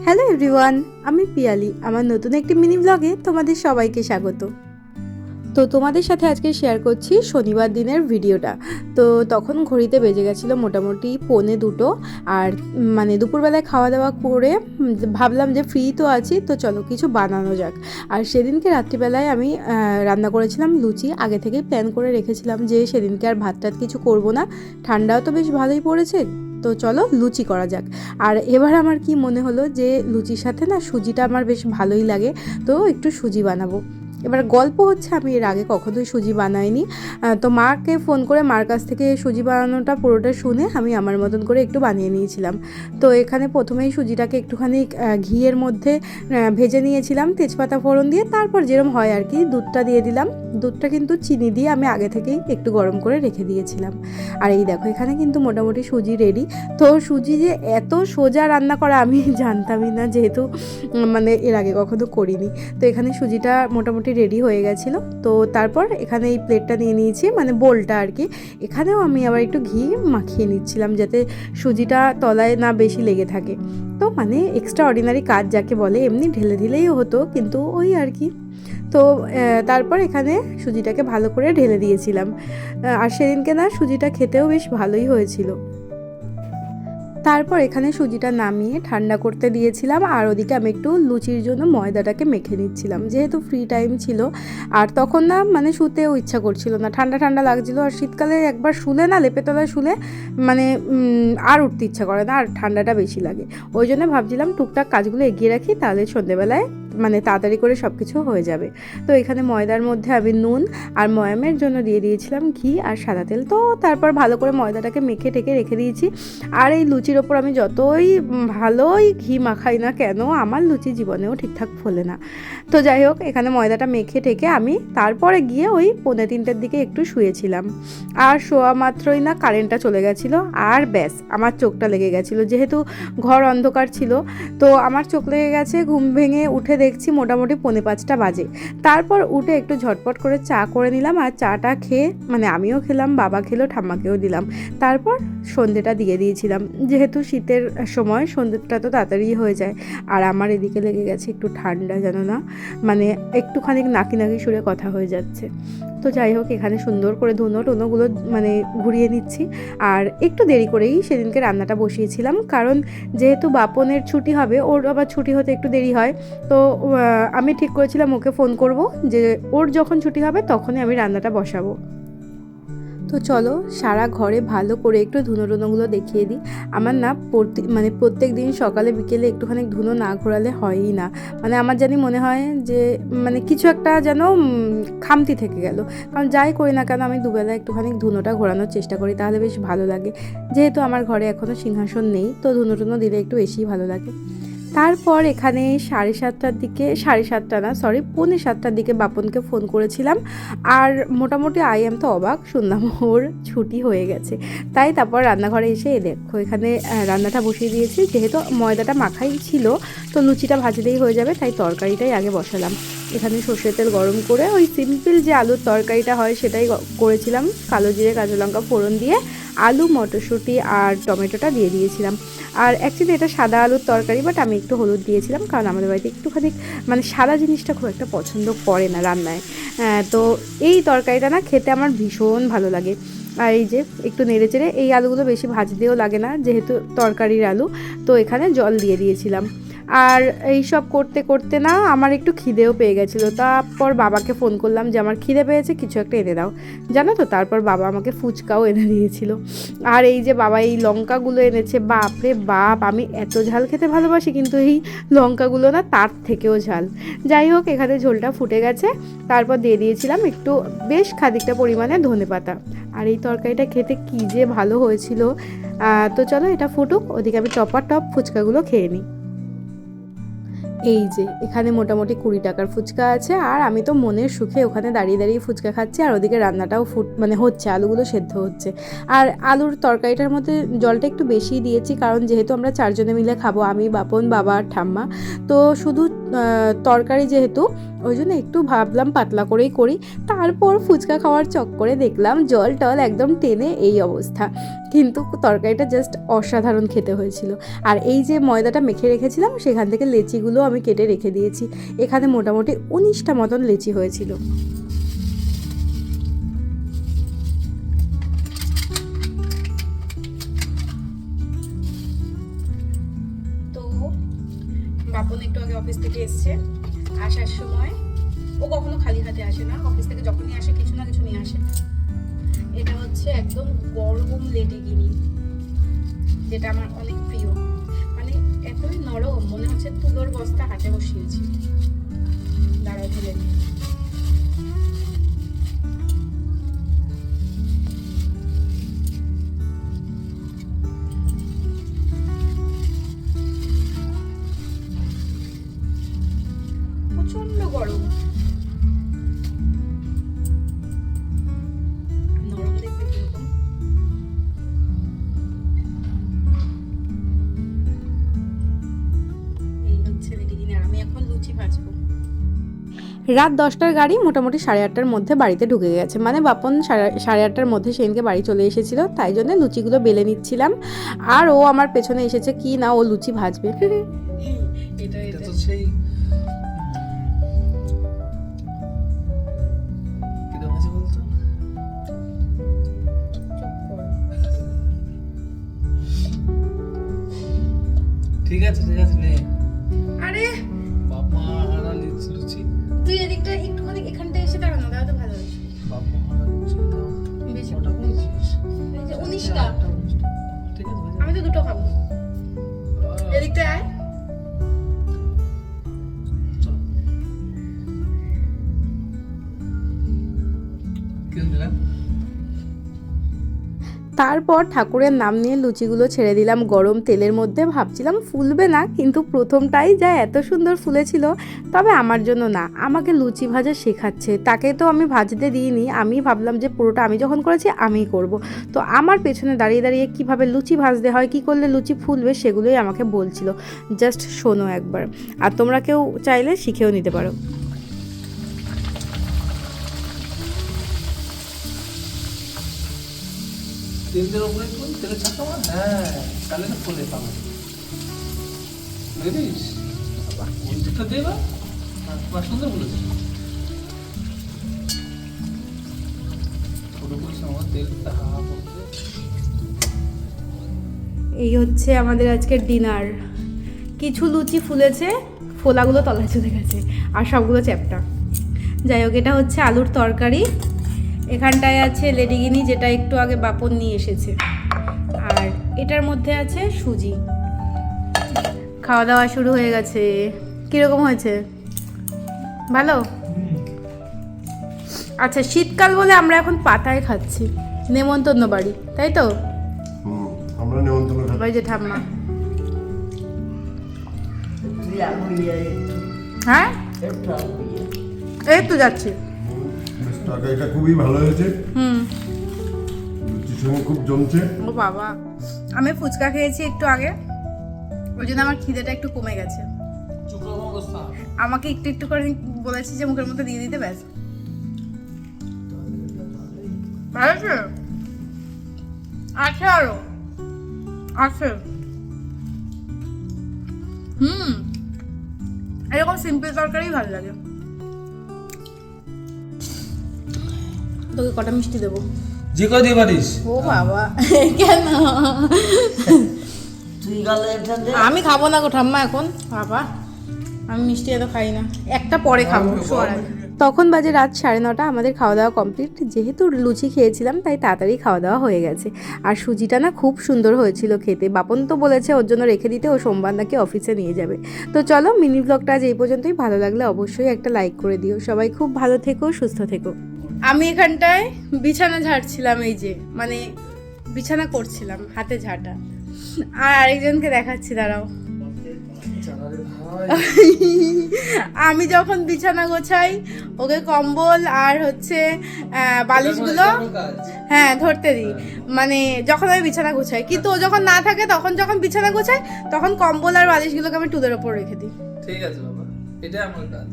Hello everyone, আমি পিয়ালি। আমার নতুন একটি মিনি ব্লগে তোমাদের সবাইকে স্বাগত। তো তোমাদের সাথে আজকে শেয়ার করছি শনিবার দিনের ভিডিওটা। তো তখন ঘড়িতে বেজে গেছিলো মোটামুটি 1:45, আর দুপুরবেলায় খাওয়া দাওয়া করে ভাবলাম যে ফ্রি তো আছি, তো চলো কিছু বানানো যাক। আর সেদিনকে রাত্রিবেলায় আমি রান্না করেছিলাম লুচি। আগে থেকেই প্ল্যান করে রেখেছিলাম যে সেদিনকে আর ভাত টাত কিছু করবো না, ঠান্ডাও তো বেশ ভালোই পড়েছে, তো চলো লুচি করা যাক। আর এবার আমার কি মনে হলো যে লুচির সাথে না সুজিটা আমার বেশ ভালোই লাগে, তো একটু সুজি বানাবো। এবার গল্প হচ্ছে, আমি এর আগে কখনোই সুজি বানাইনি। তো মাকে ফোন করে মার কাছ থেকে সুজি বানানোটা পুরোটা শুনে আমি আমার মতন করে একটু বানিয়ে নিয়েছিলাম। তো এখানে প্রথমেই সুজিটাকে একটুখানি ঘিয়ের মধ্যে ভেজে নিয়েছিলাম তেজপাতা ফোড়ন দিয়ে, তারপর যেরকম হয় আর কি দুধটা দিয়ে দিলাম। দুধটা কিন্তু চিনি দিয়ে আমি আগে থেকেই একটু গরম করে রেখে দিয়েছিলাম। আর এই দেখো এখানে কিন্তু মোটামুটি সুজি রেডি। তো সুজি যে এত সোজা রান্না করা আমি জানতামই না, যেহেতু এর আগে কখনো করিনি। তো এখানে সুজিটা মোটামুটি রেডি হয়ে গেছিলো। তো তারপর এখানে এই প্লেটটা নিয়ে নিয়েছি, বোলটা আর কি। এখানেও আমি আবার একটু ঘি মাখিয়ে নিচ্ছিলাম যাতে সুজিটা তলায় না বেশি লেগে থাকে। তো এক্সট্রা অর্ডিনারি কাজ যাকে বলে, এমনি ঢেলে দিলেই হতো, কিন্তু ওই আর কি। তো তারপর এখানে সুজিটাকে ভালো করে ঢেলে দিয়েছিলাম। আর সেদিনকে না সুজিটা খেতেও বেশ ভালোই হয়েছিল। তারপর এখানে সুজিটা নামিয়ে ঠান্ডা করতে দিয়েছিলাম, আর ওদিকে আমি একটু লুচির জন্য ময়দাটাকে মেখে নিচ্ছিলাম, যেহেতু ফ্রি টাইম ছিল। আর তখন না শুতেও ইচ্ছা করছিল না, ঠান্ডা ঠান্ডা লাগছিলো। আর শীতকালে একবার শুলে না, লেপে তলায় শুলে আর উঠতে ইচ্ছা করে না, আর ঠান্ডাটা বেশি লাগে। ওই জন্য ভাবছিলাম টুকটাক কাজগুলো এগিয়ে রাখি, তাহলে সন্ধ্যেবেলায় তাড়াতাড়ি করে সব কিছু হয়ে যাবে। তো এখানে ময়দার মধ্যে আমি নুন আর ময়ামের জন্য দিয়ে দিয়েছিলাম ঘি আর সাদা তেল। তো তারপর ভালো করে ময়দাটাকে মেখে টেকে রেখে দিয়েছি। আর এই লুচির ওপর আমি যতই ভালোই ঘি মাখাই না কেন, আমার লুচি জীবনেও ঠিকঠাক ফোলে না। তো যাই হোক, এখানে ময়দাটা মেখে টেকে আমি তারপরে গিয়ে ওই 2:45-র দিকে একটু শুয়েছিলাম। আর শোয়া মাত্রই না কারেন্টটা চলে গেছিলো, আর ব্যাস আমার চোখটা লেগে গেছিলো। যেহেতু ঘর অন্ধকার ছিল, তো আমার চোখ লেগে গেছে। ঘুম ভেঙে উঠে দেখছি মোটামুটি 4:45 বাজে। তারপর উঠে একটু ঝটপট করে চা করে নিলাম, আর চাটা খেয়ে আমিও খেলাম, বাবা খেলো, ঠাম্মাকেও দিলাম। তারপর সন্ধ্যেটা দিয়ে দিয়েছিলাম, যেহেতু শীতের সময় সন্ধ্যেটা তো তাড়াতাড়ি হয়ে যায়। আর আমার এদিকে লেগে গেছে একটু ঠান্ডা, জানো না, একটুখানি নাকি নাকি সুরে কথা হয়ে যাচ্ছে। তো যাই হোক, এখানে সুন্দর করে ধুনোগুলো ঘুরিয়ে নিচ্ছি। আর একটু দেরি করেই সেদিনকে রান্নাটা বসিয়েছিলাম, কারণ যেহেতু বাপনের ছুটি হবে, ওর আবার ছুটি হতে একটু দেরি হয়। তো আমি ঠিক করেছিলাম ওকে ফোন করব, যে ওর যখন ছুটি হবে তখনই আমি রান্নাটা বসাবো। তো চলো সারা ঘরে ভালো করে একটু ধুনোগুলো দেখিয়ে দিই। আমার না প্রত্যেক দিন সকালে বিকেলে একটুখানি ধুনো না ঘোরালে হয়ই না। আমার জানি মনে হয় যে কিছু একটা যেন খামতি থেকে গেল। কারণ যাই করি না কেন, আমি দুবেলা একটুখানি ধুনোটা ঘোরানোর চেষ্টা করি, তাহলে বেশ ভালো লাগে। যেহেতু আমার ঘরে এখনও সিংহাসন নেই, তো ধুনো দিলে একটু বেশিই ভালো লাগে। তারপর এখানে 7:30-র দিকে, 7:30 না সরি 6:45-র দিকে বাপনকে ফোন করেছিলাম। আর মোটামুটি তো অবাক, শুনলাম ওর ছুটি হয়ে গেছে। তাই তারপর রান্নাঘরে এসে দেখো এখানে রান্নাটা বসিয়ে দিয়েছি। যেহেতু ময়দাটা মাখাই ছিল, তো লুচিটা ভাজলেই হয়ে যাবে, তাই তরকারিটাই আগে বসালাম। এখানে সর্ষের তেল গরম করে ওই সিম্পল যে আলুর তরকারিটা হয় সেটাই করেছিলাম। কালো জিরে কাঁচা লঙ্কা ফোড়ন দিয়ে আলু, মটরশুঁটি আর টমেটোটা দিয়ে দিয়েছিলাম। আর অ্যাকচুয়ালি এটা সাদা আলুর তরকারি, বাট আমি একটু হলুদ দিয়েছিলাম, কারণ আমাদের বাড়িতে একটুখানি সাদা জিনিসটা খুব একটা পছন্দ করে না রান্নায়। তো এই তরকারিটা না খেতে আমার ভীষণ ভালো লাগে। আর এই যে একটু নেড়ে চেড়ে, এই আলুগুলো বেশি ভাজতেও লাগে না যেহেতু তরকারির আলু, তো এখানে জল দিয়ে দিয়েছিলাম। আর এই সব করতে করতে না আমার একটু খিদেও পেয়ে গেছিলো। তারপর বাবাকে ফোন করলাম যে আমার খিদে পেয়েছে, কিছু একটা এনে দাও, জানো তো। তারপর বাবা আমাকে ফুচকাও এনে দিয়েছিল। আর এই যে বাবা এই লঙ্কাগুলো এনেছে, বাপরে বাপ, আমি এত ঝাল খেতে ভালোবাসি, কিন্তু এই লঙ্কাগুলো না তার থেকেও ঝাল। যাই হোক, এখানে ঝোলটা ফুটে গেছে। তারপর দিয়ে দিয়েছিলাম একটু বেশ খানিকটা পরিমাণে ধনেপাতা। আর এই তরকারিটা খেতে কী যে ভালো হয়েছিল। তো চলো এটা ফুটুক, ওদিকে আমি টপ ফুচকাগুলো খেয়ে নিই। এই যে এখানে মোটামুটি 20 টাকার ফুচকা আছে, আর আমি তো মনের সুখে ওখানে দাঁড়িয়ে দাঁড়িয়ে ফুচকা খাচ্ছি, আর ওদিকে রান্নাটাও হচ্ছে, আলুগুলো সেদ্ধ হচ্ছে। আর আলুর তরকারিটার মধ্যে জলটা একটু বেশি দিয়েছি, কারণ যেহেতু আমরা 4 জনে মিলে খাবো, আমি, বাপন, বাবা আর ঠাম্মা। তো শুধু তরকারি যেহেতু, ওই জন্য একটু ভাবলাম পাতলা করেই করি। তারপর ফুচকা খাওয়ার চক্করে দেখলাম জল টল একদম টেনে এই অবস্থা। কিন্তু তরকারিটা জাস্ট অসাধারণ খেতে হয়েছিল। আর এই যে ময়দাটা মেখে রেখেছিলাম সেখান থেকে লেচিগুলো আমি কেটে রেখে দিয়েছি। এখানে মোটামুটি 19টা মতন লেচি হয়েছিল। তো বাপন একটু আগে অফিস থেকে এসছে, আসার সময় ও কখনো খালি হাতে আসে না, অফিস থেকে যখনই আসে কিছু না কিছু নিয়ে আসে। এটা হচ্ছে একদম গরম লেডিগিনি, যেটা আমার অনেক প্রিয়, মানে এতই নরম মনে হচ্ছে তুলোর বস্তা হাতে বসিয়েছি। দাঁড়ায় ফেলে প্রচন্ড গরম, নরম দেখতে কিরকম। এই হচ্ছে লেডিগিনি, আর আমি এখন লুচি ভাজবো। রাত 10টার গাড়ি মোটামুটি 8:30টার মধ্যে বাড়িতে ঢুকে গেছে, মানে বাপন 8:30টার মধ্যে সেদিনকে বাড়ি চলে এসেছিল, তাই জন্য লুচিগুলো বেলে নিচ্ছিলাম। আর ও আমার পেছনে এসেছে, কি না ও লুচি ভাজবে। এটা তো সেই কিরকম আছে বলতো? ঠিক আছে নে। আরে বাবা হারা লুচি, তুই এদিকটা একটুখানি এখানটা এসে দাঁড়া না, তাহলে তো ভালো হচ্ছে। বাবা হারা লুচি দাও। বেশি ওটা বলছিস? এই যে 19টা, ঠিক আছে আমি তো দুটো খাবো। এদিকটা আয়। তারপর ঠাকুরের নাম নিয়ে লুচিগুলো ছেড়ে দিলাম গরম তেলের মধ্যে। ভাবছিলাম ফুলবে না, কিন্তু প্রথমটাই যা এত সুন্দর ফুলেছিল। তবে আমার জন্য না, আমাকে লুচি ভাজা শেখাচ্ছে, তাকে তো আমি ভাজতে দিইনি। আমি ভাবলাম যে পুরোটা আমি যখন করেছি আমিই করব। তো আমার পেছনে দাঁড়িয়ে দাঁড়িয়ে কীভাবে লুচি ভাজতে হয়, কী করলে লুচি ফুলবে, সেগুলোই আমাকে বলছিল। জাস্ট শোনো একবার, আর তোমরা কেউ চাইলে শিখেও নিতে পারো। তেলের উপরে একটু তেলে ছাকা, হ্যাঁ তাহলে না ফুলে পাবো। বুঝিস বাবা, ওইটা দেবা আর সুন্দর বলেছে। এই হচ্ছে আমাদের আজকের ডিনার। কিছু লুচি ফুলেছে, ফোলাগুলো তলায় চলে গেছে, আর সবগুলো চ্যাপ্টা। যাই হোক, এটা হচ্ছে আলুর তরকারি। এখানটায় আছে লেডিগিনি, যেটা একটু আগে বাপন নিয়ে এসেছে, আর এটার মধ্যে আছে সুজি। খাওয়া দাওয়া শুরু হয়ে গেছে। কীরকম হয়েছে? ভালো? আচ্ছা, শীতকাল বলে আমরা এখন পাতায় খাচ্ছি, নেমন্তন্ন বাড়ি, তাই তো? আমরা নেমন্তন্ন ওই যে ঠাম্মা। হ্যাঁ, এই তো যাচ্ছে। তরকারিটা খুবই ভালো হয়েছে, লুচির সঙ্গে খুব জমছে। ও বাবা, আমি ফুচকা খেয়েছি একটু আগে, ওই জন্য আমার খিদেটা একটু কমে গেছে। আমাকে একটু একটু করে বলেছি যে মুখের মধ্যে দিয়ে দিতে, ব্যাস। ভালো আছে? আছে আরো আছে। এরকম সিম্পল তরকারি ভালো লাগে। তোকে কটা মিষ্টি দেবো? যে কয় দিয়ে পারিস। ও বাবা, কেন? তুই গেলে এটা দে। আমি খাবো না গো ঠাম্মা এখন, বাবা আমি মিষ্টি এত খাই না, একটা পরে খাবো শোয়ার আগে। তখন বাজে রাত 9:30। আমাদের খাওয়া দাওয়া কমপ্লিট। যেহেতু লুচি খেয়েছিলাম তাই তাড়াতাড়ি খাওয়া দাওয়া হয়ে গেছে। আর সুজিটা না খুব সুন্দর হয়েছিল খেতে। বাপন তো বলেছে ওর জন্য রেখে দিতে, ও সোমবার নাকি অফিসে নিয়ে যাবে। তো চলো, মিনি ব্লগটা আজ এই পর্যন্তই। ভালো লাগলে অবশ্যই একটা লাইক করে দিও। সবাই খুব ভালো থেকো, সুস্থ থেকো। আমি এখানটায় বিছানা ঝাড়ছিলাম, এই যে মানে বিছানা করছিলাম, হাতে ঝাঁটা। আর আরেকজনকে দেখাচ্ছি, দাঁড়াও। আমি যখন বিছানা গোছাই, ওকে কম্বল আর হচ্ছে বালিশগুলো হ্যাঁ ধরতে দিই, মানে যখন আমি বিছানা গোছাই। কিন্তু ও যখন না থাকে, তখন যখন বিছানা গোছাই, তখন কম্বল আর বালিশগুলোকে আমি টুলের ওপর রেখে দিই। ঠিক আছে বাবা, এটা আমার কাজ।